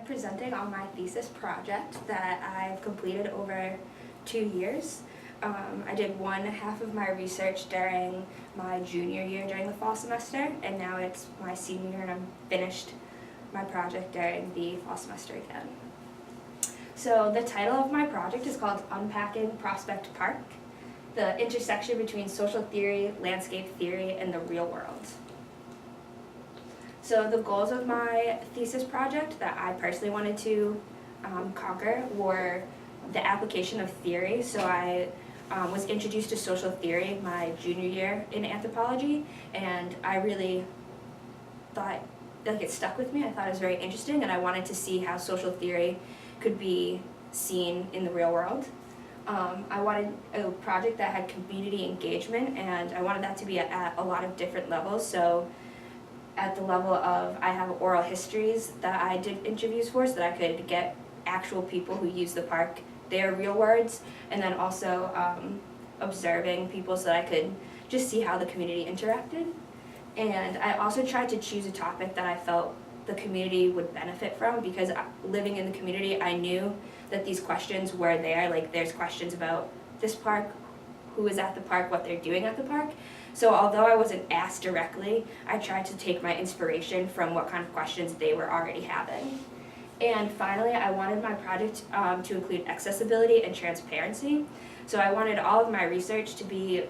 I'm presenting on my thesis project that I've completed over 2 years. I did one half of my research during my junior year during the fall semester, and now it's my senior year and I'm finished my project during the fall semester again. So the title of my project is called Unpacking Prospect Park, the intersection between social theory, landscape theory, and the real world. So the goals of my thesis project that I personally wanted to conquer were the application of theory. So I was introduced to social theory my junior year in anthropology, and I really thought, like, it stuck with me. I thought it was very interesting, and I wanted to see how social theory could be seen in the real world. I wanted a project that had community engagement, and I wanted that to be at a lot of different levels. So at the level of, I have oral histories that I did interviews for so that I could get actual people who use the park, their real words, and then also observing people so that I could just see how the community interacted. And I also tried to choose a topic that I felt the community would benefit from, because living in the community, I knew that these questions were there. Like, there's questions about this park, who is at the park, what they're doing at the park. So although I wasn't asked directly, I tried to take my inspiration from what kind of questions they were already having. And finally, I wanted my project to include accessibility and transparency. So I wanted all of my research to be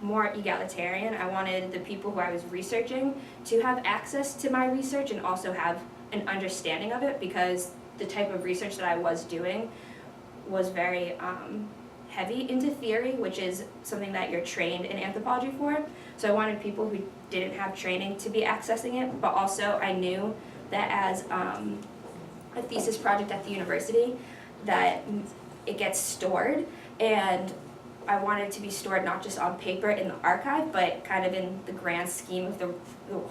more egalitarian. I wanted the people who I was researching to have access to my research and also have an understanding of it, because the type of research that I was doing was very heavy into theory, which is something that you're trained in anthropology for. So I wanted people who didn't have training to be accessing it, but also I knew that as a thesis project at the university, that it gets stored, and I wanted it to be stored not just on paper in the archive, but kind of in the grand scheme of the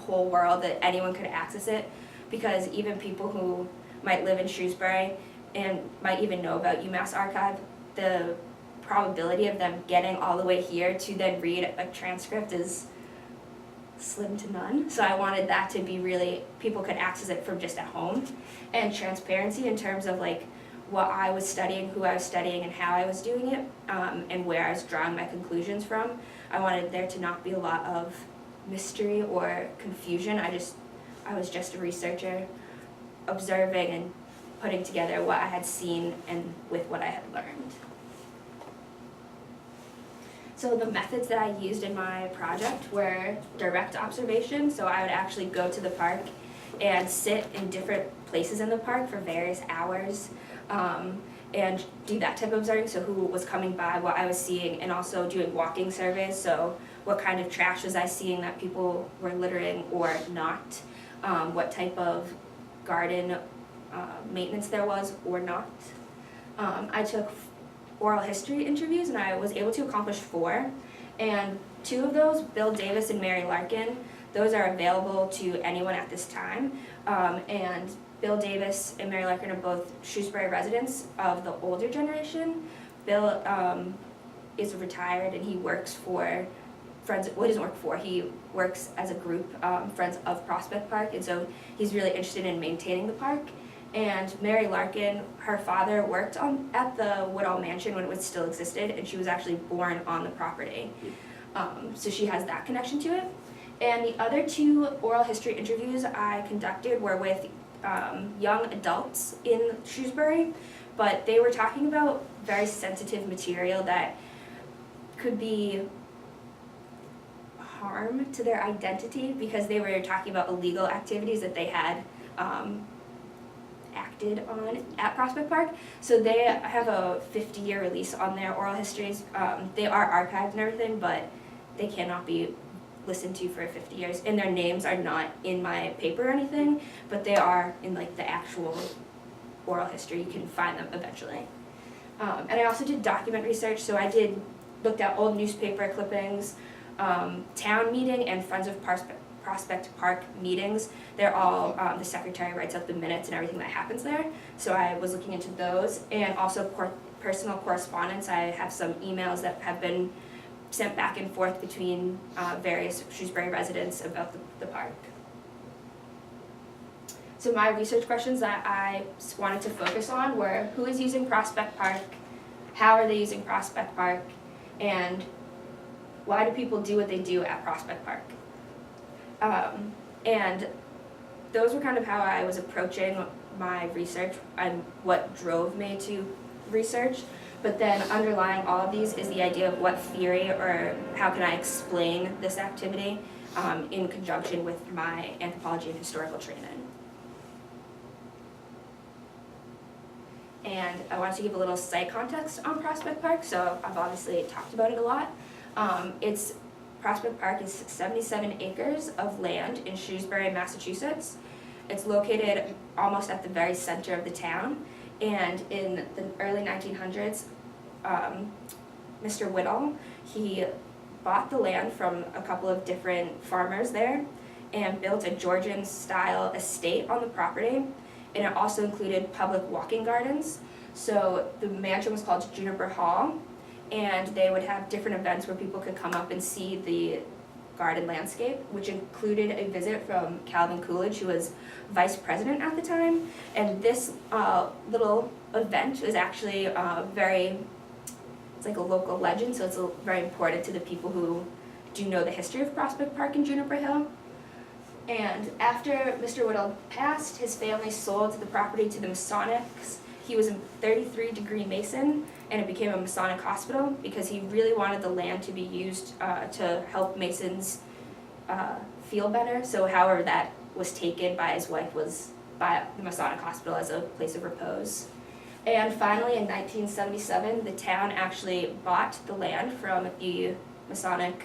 whole world, that anyone could access it, because even people who might live in Shrewsbury and might even know about UMass archive, the probability of them getting all the way here to then read a transcript is slim to none. So I wanted that to be really, people could access it from just at home. And transparency in terms of like what I was studying, who I was studying, and how I was doing it, and where I was drawing my conclusions from. I wanted there to not be a lot of mystery or confusion. I was just a researcher observing and putting together what I had seen and with what I had learned. So the methods that I used in my project were direct observation. So I would actually go to the park and sit in different places in the park for various hours and do that type of observing. So who was coming by, what I was seeing, and also doing walking surveys. So what kind of trash was I seeing that people were littering or not, what type of garden maintenance there was or not. I took oral history interviews, and I was able to accomplish 4. And 2 of those, Bill Davis and Mary Larkin, those are available to anyone at this time. And Bill Davis and Mary Larkin are both Shrewsbury residents of the older generation. Bill is retired, and he works for Friends, well, he doesn't work for, he works as a group, Friends of Prospect Park, and so he's really interested in maintaining the park. And Mary Larkin, her father worked at the Woodall Mansion when it was still existed, and she was actually born on the property. So she has that connection to it. And the other 2 oral history interviews I conducted were with young adults in Shrewsbury, but they were talking about very sensitive material that could be harm to their identity, because they were talking about illegal activities that they had acted on at Prospect Park. So they have a 50-year release on their oral histories. They are archived and everything, but they cannot be listened to for 50 years. And their names are not in my paper or anything, but they are in like the actual oral history. You can find them eventually. And I also did document research, so I looked at old newspaper clippings, town meeting, and Friends of Prospect Park meetings. They're all, the secretary writes up the minutes and everything that happens there. So I was looking into those, and also personal correspondence. I have some emails that have been sent back and forth between various Shrewsbury residents about the park. So my research questions that I wanted to focus on were who is using Prospect Park, how are they using Prospect Park, and why do people do what they do at Prospect Park? And those were kind of how I was approaching my research and what drove me to research. But then underlying all of these is the idea of what theory or how can I explain this activity in conjunction with my anthropology and historical training. And I wanted to give a little site context on Prospect Park, so I've obviously talked about it a lot. Prospect Park is 77 acres of land in Shrewsbury, Massachusetts. It's located almost at the very center of the town, and in the early 1900s, Mr. Whittle, he bought the land from a couple of different farmers there and built a Georgian-style estate on the property, and it also included public walking gardens. So the mansion was called Juniper Hall, and they would have different events where people could come up and see the garden landscape, which included a visit from Calvin Coolidge, who was vice president at the time. And this little event is actually it's like a local legend, so it's very important to the people who do know the history of Prospect Park and Juniper Hill. And after Mr. Whittle passed, his family sold the property to the Masonics. He was a 33-degree Mason, and it became a Masonic hospital because he really wanted the land to be used to help Masons feel better. So however that was taken by his wife was by the Masonic hospital as a place of repose. And finally, in 1977, the town actually bought the land from the Masonics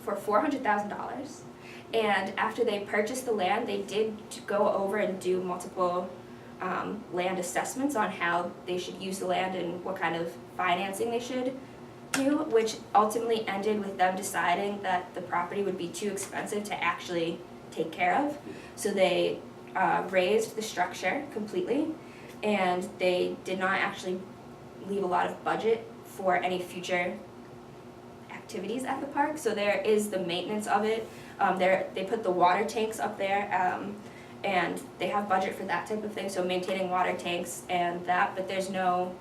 for $400,000. And after they purchased the land, they did go over and do multiple land assessments on how they should use the land and what kind of financing they should do, which ultimately ended with them deciding that the property would be too expensive to actually take care of. So they raised the structure completely, and they did not actually leave a lot of budget for any future activities at the park. So there is the maintenance of it. They put the water tanks up there, and they have budget for that type of thing, so maintaining water tanks and that, but there's no,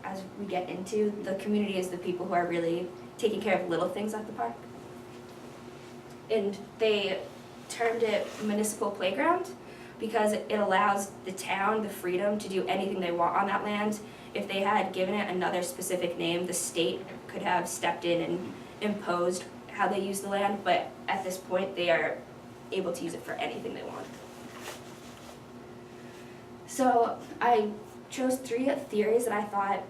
as we get into, the community is the people who are really taking care of little things at the park. And they termed it municipal playground because it allows the town the freedom to do anything they want on that land. If they had given it another specific name, the state could have stepped in and imposed how they use the land, but at this point they are able to use it for anything they want. So I chose 3 theories that I thought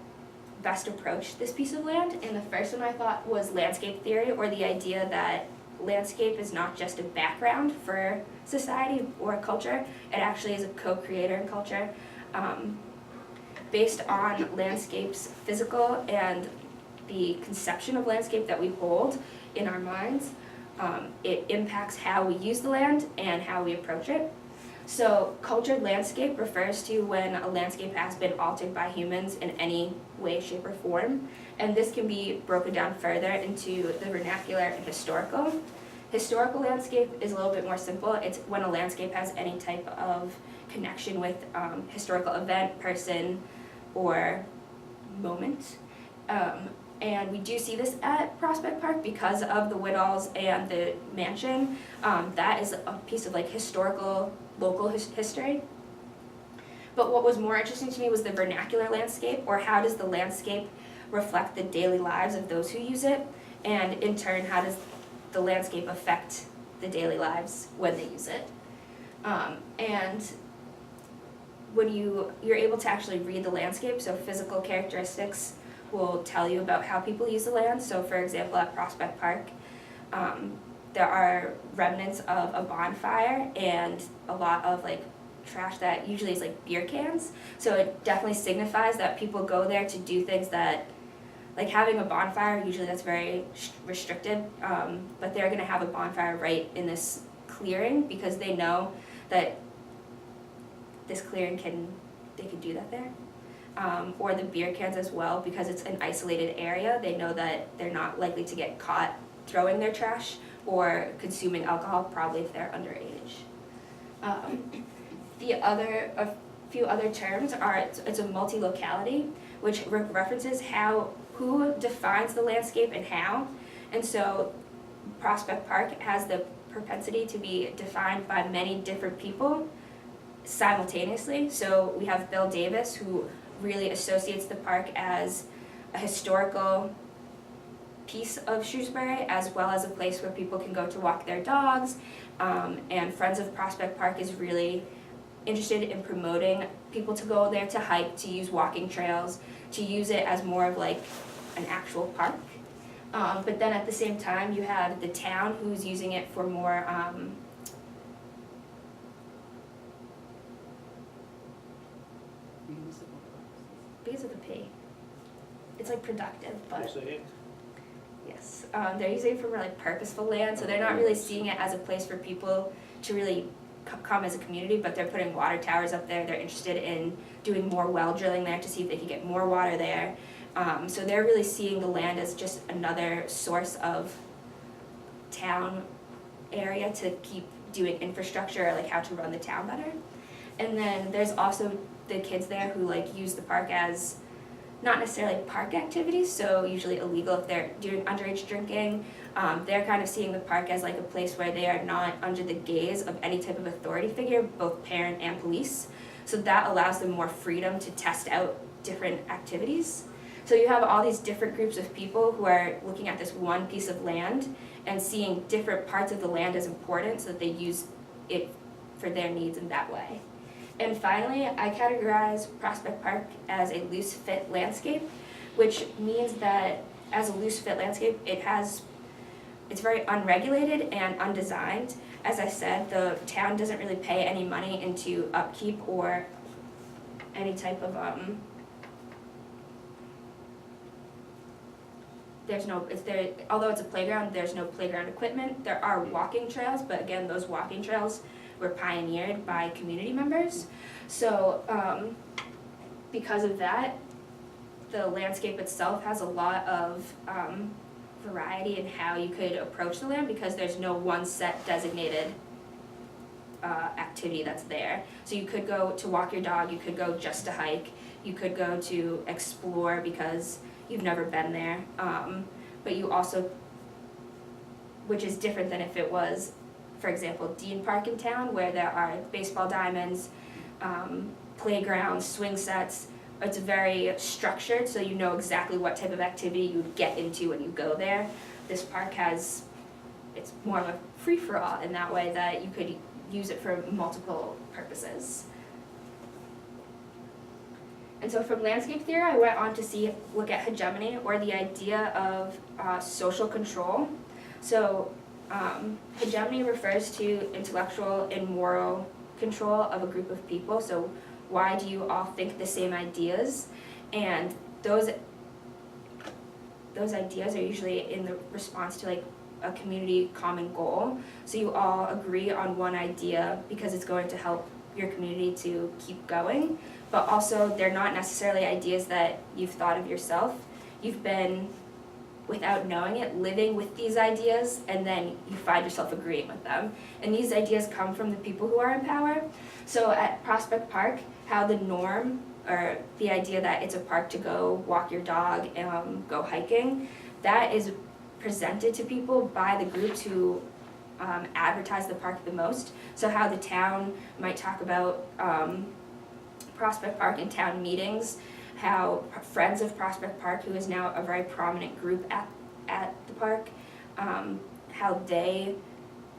best approached this piece of land, and the first one I thought was landscape theory, or the idea that landscape is not just a background for society or culture, it actually is a co-creator in culture. Based on landscape's physical and the conception of landscape that we hold in our minds, it impacts how we use the land and how we approach it. So cultured landscape refers to when a landscape has been altered by humans in any way, shape, or form, and this can be broken down further into the vernacular and historical. Historical landscape is a little bit more simple. It's when a landscape has any type of connection with historical event, person, or moment. And we do see this at Prospect Park because of the Whittles and the mansion. That is a piece of historical, local history. But what was more interesting to me was the vernacular landscape, or how does the landscape reflect the daily lives of those who use it, and in turn, how does the landscape affect the daily lives when they use it. And when you're able to actually read the landscape, so physical characteristics will tell you about how people use the land. So for example, at Prospect Park, there are remnants of a bonfire and a lot of trash that usually is beer cans. So it definitely signifies that people go there to do things that, having a bonfire, usually that's very restricted, but they're gonna have a bonfire right in this clearing because they know that this clearing they can do that there. Or the beer cans as well, because it's an isolated area. They know that they're not likely to get caught throwing their trash or consuming alcohol, probably if they're underage. A few other terms are, it's a multi-locality, which references who defines the landscape and how. And so Prospect Park has the propensity to be defined by many different people simultaneously. So we have Bill Davis, who really associates the park as a historical piece of Shrewsbury, as well as a place where people can go to walk their dogs. And Friends of Prospect Park is really interested in promoting people to go there to hike, to use walking trails, to use it as more of like an actual park. But then at the same time, you have the town who's using it for more because of the P. It's like productive, but yes, they're using it for more like purposeful land, so they're not really seeing it as a place for people to really come as a community, but they're putting water towers up there. They're interested in doing more well drilling there to see if they can get more water there. So they're really seeing the land as just another source of town area to keep doing infrastructure, like how to run the town better. And then there's also the kids there who like use the park as not necessarily park activities, so usually illegal if they're doing underage drinking. They're kind of seeing the park as like a place where they are not under the gaze of any type of authority figure, both parent and police. So that allows them more freedom to test out different activities. So you have all these different groups of people who are looking at this one piece of land and seeing different parts of the land as important so that they use it for their needs in that way. And finally, I categorize Prospect Park as a loose fit landscape, which means that as a loose fit landscape, it's very unregulated and undesigned. As I said, the town doesn't really pay any money into upkeep or any type of although it's a playground, there's no playground equipment. There are walking trails, but again, those walking trails were pioneered by community members. So because of that, the landscape itself has a lot of variety in how you could approach the land, because there's no one set designated activity that's there. So you could go to walk your dog, you could go just to hike, you could go to explore because you've never been there, but you also, which is different than if it was, for example, Dean Park in town, where there are baseball diamonds, playgrounds, swing sets. It's very structured, so you know exactly what type of activity you would get into when you go there. This park it's more of a free-for-all in that way, that you could use it for multiple purposes. And so from landscape theory, I went on to look at hegemony, or the idea of social control. So hegemony refers to intellectual and moral control of a group of people. So why do you all think the same ideas? And those ideas are usually in the response to like a community common goal. So you all agree on one idea because it's going to help your community to keep going, but also they're not necessarily ideas that you've thought of yourself. You've been, without knowing it, living with these ideas, and then you find yourself agreeing with them. And these ideas come from the people who are in power. So at Prospect Park, how the norm, or the idea that it's a park to go walk your dog and go hiking, that is presented to people by the groups who advertise the park the most. So how the town might talk about Prospect Park in town meetings, how Friends of Prospect Park, who is now a very prominent group at the park, how they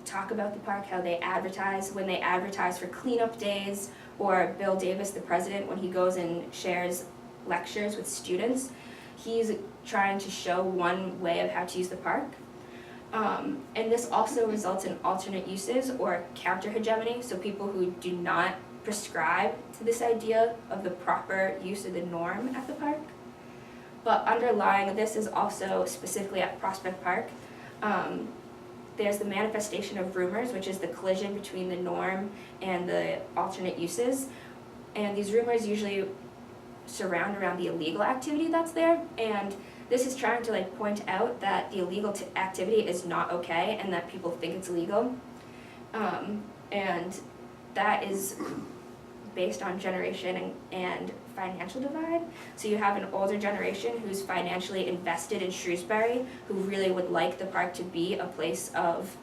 talk about the park, how they advertise, when they advertise for cleanup days, or Bill Davis, the president, when he goes and shares lectures with students, he's trying to show one way of how to use the park. And this also results in alternate uses or counter-hegemony, so people who do not prescribe to this idea of the proper use of the norm at the park. But underlying this is also, specifically at Prospect Park, there's the manifestation of rumors, which is the collision between the norm and the alternate uses. And these rumors usually surround around the illegal activity that's there, and this is trying to like point out that the illegal activity is not okay and that people think it's illegal. And that is based on generation and financial divide. So you have an older generation who's financially invested in Shrewsbury, who really would like the park to be a place of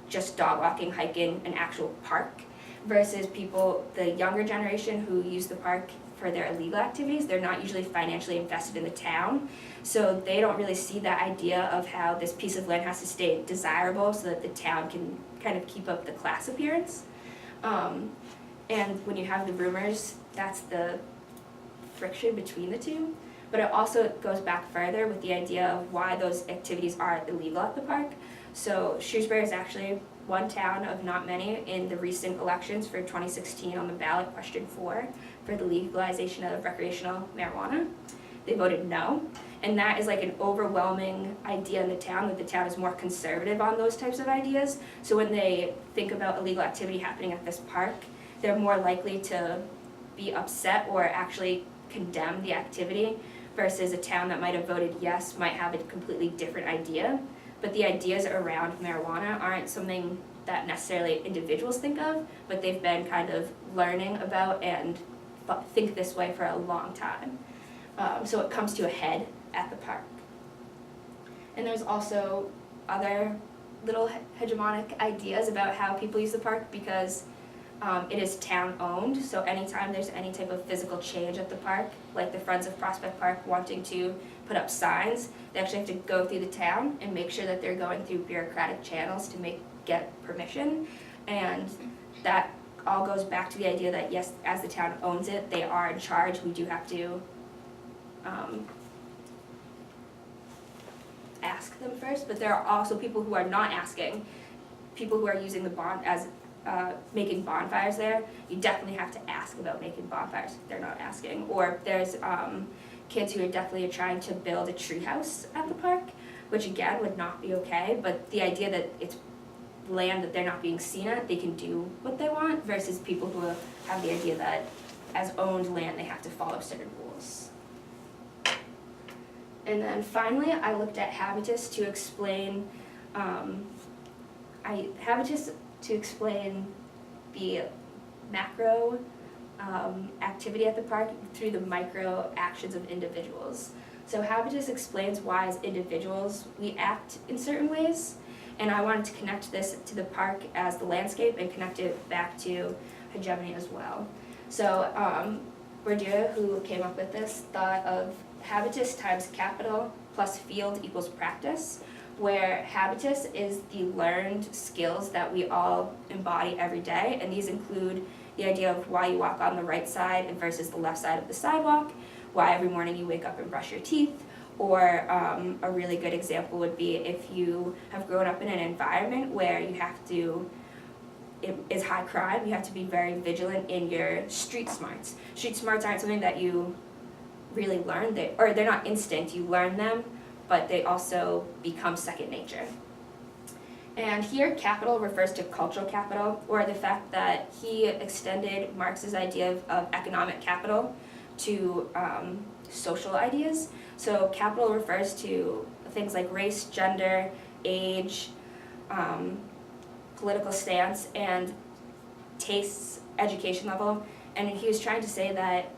just dog walking, hiking, an actual park, versus people, the younger generation who use the park for their illegal activities. They're not usually financially invested in the town, so they don't really see that idea of how this piece of land has to stay desirable so that the town can kind of keep up the class appearance. And when you have the rumors, that's the friction between the two. But it also goes back further with the idea of why those activities are illegal at the park. So Shrewsbury is actually one town of not many in the recent elections for 2016 on the ballot, question 4, for the legalization of recreational marijuana. They voted no, and that is like an overwhelming idea in the town, that the town is more conservative on those types of ideas. So when they think about illegal activity happening at this park, they're more likely to be upset or actually condemn the activity, versus a town that might have voted yes might have a completely different idea. But the ideas around marijuana aren't something that necessarily individuals think of, but they've been kind of learning about and think this way for a long time. So it comes to a head at the park. And there's also other little hegemonic ideas about how people use the park, because it is town owned, so anytime there's any type of physical change at the park, like the Friends of Prospect Park wanting to put up signs, they actually have to go through the town and make sure that they're going through bureaucratic channels to get permission. And that all goes back to the idea that yes, as the town owns it, they are in charge. We do have to ask them first, but there are also people who are not asking, people who are using the bond as making bonfires there. You definitely have to ask about making bonfires if they're not asking. Or there's kids who are definitely trying to build a treehouse at the park, which again would not be okay, but the idea that it's land that they're not being seen at, they can do what they want, versus people who have the idea that as owned land they have to follow certain rules. And then finally I looked at habitus to explain the macro activity at the park through the micro actions of individuals. So habitus explains why as individuals we act in certain ways, and I wanted to connect this to the park as the landscape and connect it back to hegemony as well. So Bourdieu, who came up with this, thought of habitus times capital plus field equals practice, where habitus is the learned skills that we all embody every day, and these include the idea of why you walk on the right side versus the left side of the sidewalk, why every morning you wake up and brush your teeth, or a really good example would be if you have grown up in an environment where you have to, it is high crime, you have to be very vigilant in your street smarts. Street smarts aren't something that you really learn, or they're not instinct, you learn them, but they also become second nature. And here capital refers to cultural capital, or the fact that he extended Marx's idea of economic capital to social ideas. So capital refers to things like race, gender, age, political stance, and tastes, education level. And he was trying to say that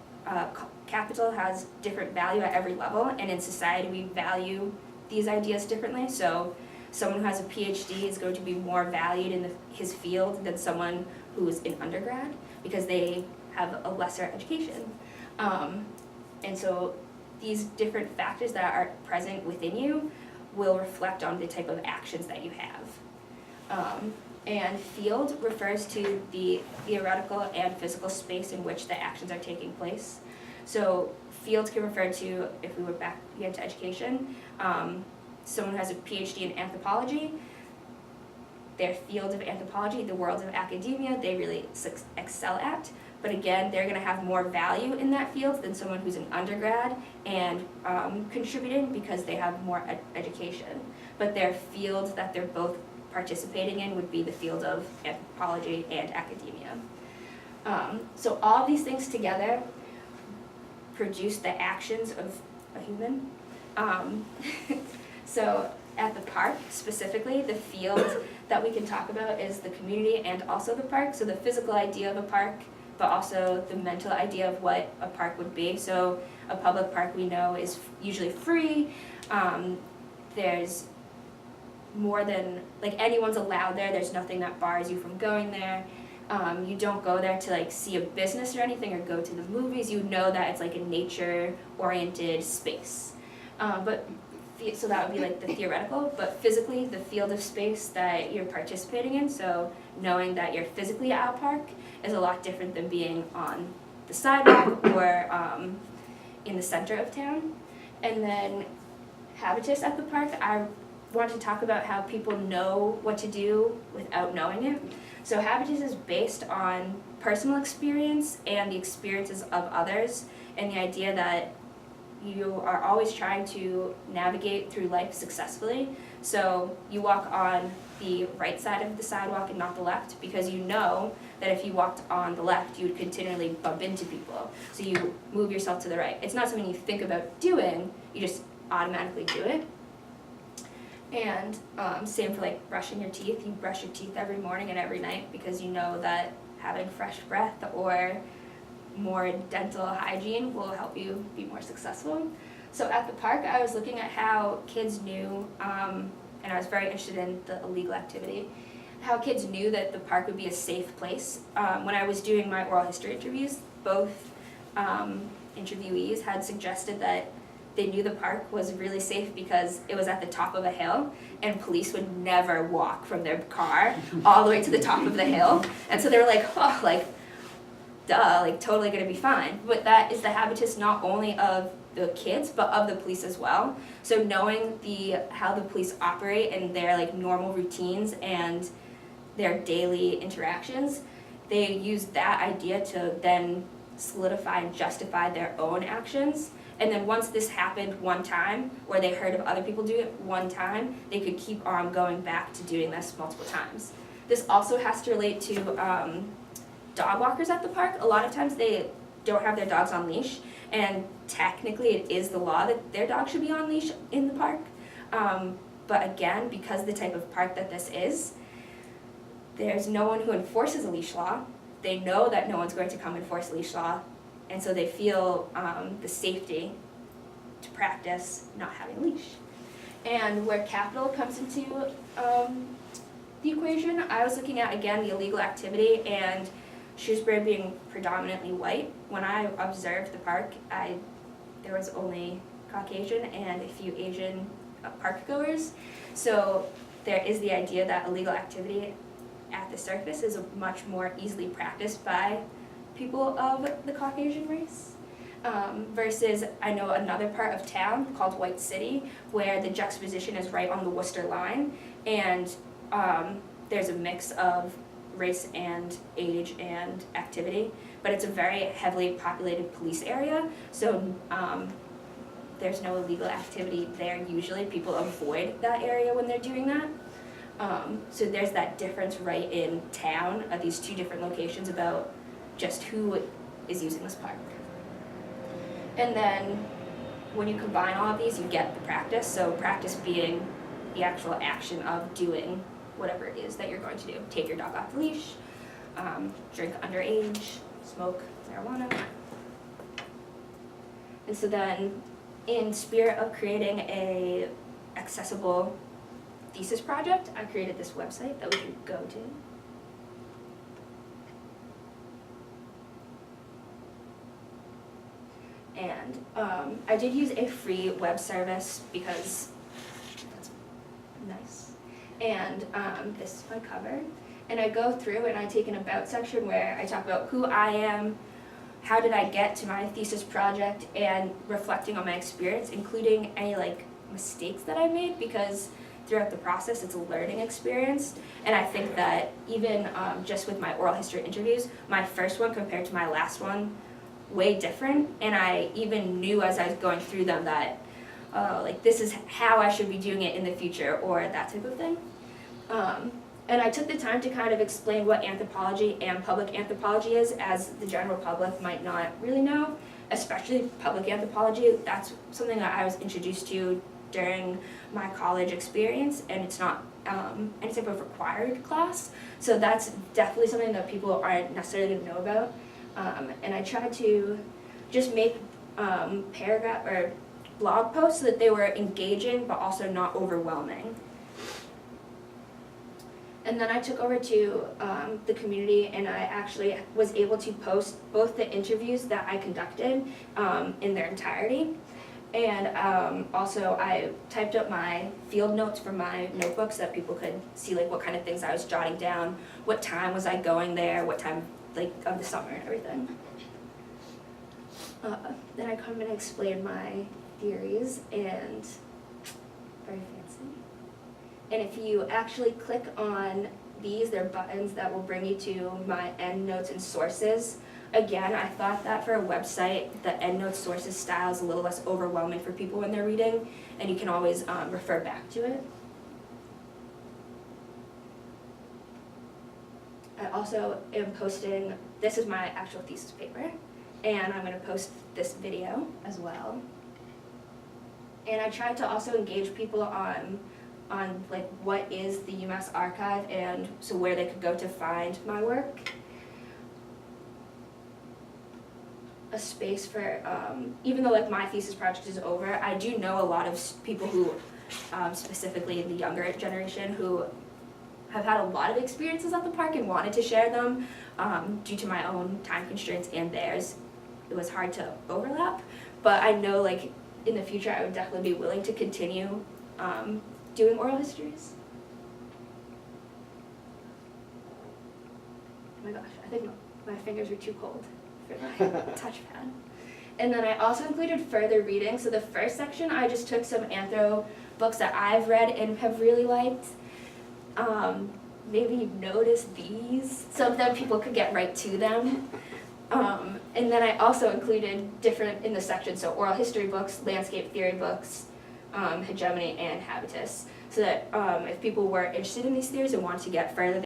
capital has different value at every level, and in society we value these ideas differently. So someone who has a PhD is going to be more valued in his field than someone who is in undergrad, because they have a lesser education. And so these different factors that are present within you will reflect on the type of actions that you have. And field refers to the theoretical and physical space in which the actions are taking place. So fields can refer to, if we were back again to education, someone who has a PhD in anthropology, their field of anthropology, the world of academia, they really excel at. But again, they're going to have more value in that field than someone who's an undergrad and contributing, because they have more education. But their field that they're both participating in would be the field of anthropology and academia. So all these things together produce the actions of a human, Um, so at the park specifically, the field that we can talk about is the community and also the park. So the physical idea of a park, but also the mental idea of what a park would be. So a public park we know is usually free. There's more than, like, anyone's allowed there. There's nothing that bars you from going there. You don't go there to like see a business or anything or go to the movies. You know that it's like a nature-oriented space. So that would be like the theoretical, but physically the field of space that you're participating in, so knowing that you're physically at a park is a lot different than being on the sidewalk or in the center of town. And then habitus at the park, I want to talk about how people know what to do without knowing it. So habitus is based on personal experience and the experiences of others, and the idea that you are always trying to navigate through life successfully. So you walk on the right side of the sidewalk and not the left, because you know that if you walked on the left, you would continually bump into people. So you move yourself to the right. It's not something you think about doing, you just automatically do it. And same for like brushing your teeth. You brush your teeth every morning and every night because you know that having fresh breath or more dental hygiene will help you be more successful. So at the park, I was looking at how kids knew, and I was very interested in the illegal activity, how kids knew that the park would be a safe place. When I was doing my oral history interviews, both interviewees had suggested that they knew the park was really safe because it was at the top of a hill and police would never walk from their car all the way to the top of the hill. And so they were like, oh, like, duh, like totally gonna be fine. But that is the habitus not only of the kids, but of the police as well. So knowing how the police operate and their like normal routines and their daily interactions, they use that idea to then solidify and justify their own actions. And then once this happened one time, or they heard of other people do it one time, they could keep on going back to doing this multiple times. This also has to relate to dog walkers at the park. A lot of times they don't have their dogs on leash, and technically it is the law that their dog should be on leash in the park. But again, because the type of park that this is, there's no one who enforces a leash law. They know that no one's going to come enforce a leash law, and so they feel the safety to practice not having a leash. And where capital comes into the equation, I was looking at, again, the illegal activity and Shrewsbury being predominantly white. When I observed the park, there was only Caucasian and a few Asian park goers. So there is the idea that illegal activity at the surface is much more easily practiced by people of the Caucasian race. Versus, I know another part of town called White City, where the juxtaposition is right on the Worcester line, and there's a mix of race and age and activity, but it's a very heavily populated police area, so there's no illegal activity there usually. People avoid that area when they're doing that. So there's that difference right in town of these two different locations about just who is using this park. And then when you combine all of these, you get the practice. So practice being the actual action of doing whatever it is that you're going to do. Take your dog off the leash, drink underage, smoke marijuana. And so then, in spirit of creating a accessible thesis project, I created this website that we can go to. And I did use a free web service because that's nice. And this is my cover. And I go through and I take an about section where I talk about who I am, how did I get to my thesis project, and reflecting on my experience, including any like mistakes that I made, because throughout the process it's a learning experience. And I think that even just with my oral history interviews, my first one compared to my last one, way different. And I even knew as I was going through them that like this is how I should be doing it in the future, or that type of thing. And I took the time to kind of explain what anthropology and public anthropology is, as the general public might not really know. especially public anthropology. That's something that I was introduced to during my college experience, and it's not any type of required class. So that's definitely something that people aren't necessarily going to know about. And I try to just make paragraph or blog posts so that they were engaging but also not overwhelming. And then I took over to the community, and I actually was able to post both the interviews that I conducted in their entirety. And also I typed up my field notes for my notebook so that people could see like what kind of things I was jotting down, what time was I going there, what time like of the summer and everything. Then I come and explain my theories, and very fancy. And if you actually click on these, they're buttons that will bring you to my endnotes and sources. Again, I thought that for a website, the endnotes sources style is a little less overwhelming for people when they're reading, and you can always refer back to it. I also am posting, this is my actual thesis paper, and I'm going to post this video as well. And I tried to also engage people on like what is the UMass archive, and so where they could go to find my work. A space for, even though like my thesis project is over, I do know a lot of people who, specifically the younger generation, who have had a lot of experiences at the park and wanted to share them. Due to my own time constraints and theirs, it was hard to overlap. But I know like in the future I would definitely be willing to continue doing oral histories. Oh my gosh, I think my fingers are too cold for my touchpad. And then I also included further reading. So the first section, I just took some anthro books that I've read and have really liked. Maybe notice these. Some of them people could get right to them. And then I also included different in the section, so oral history books, landscape theory books, hegemony, and habitus, so that if people were interested in these theories and wanted to get further,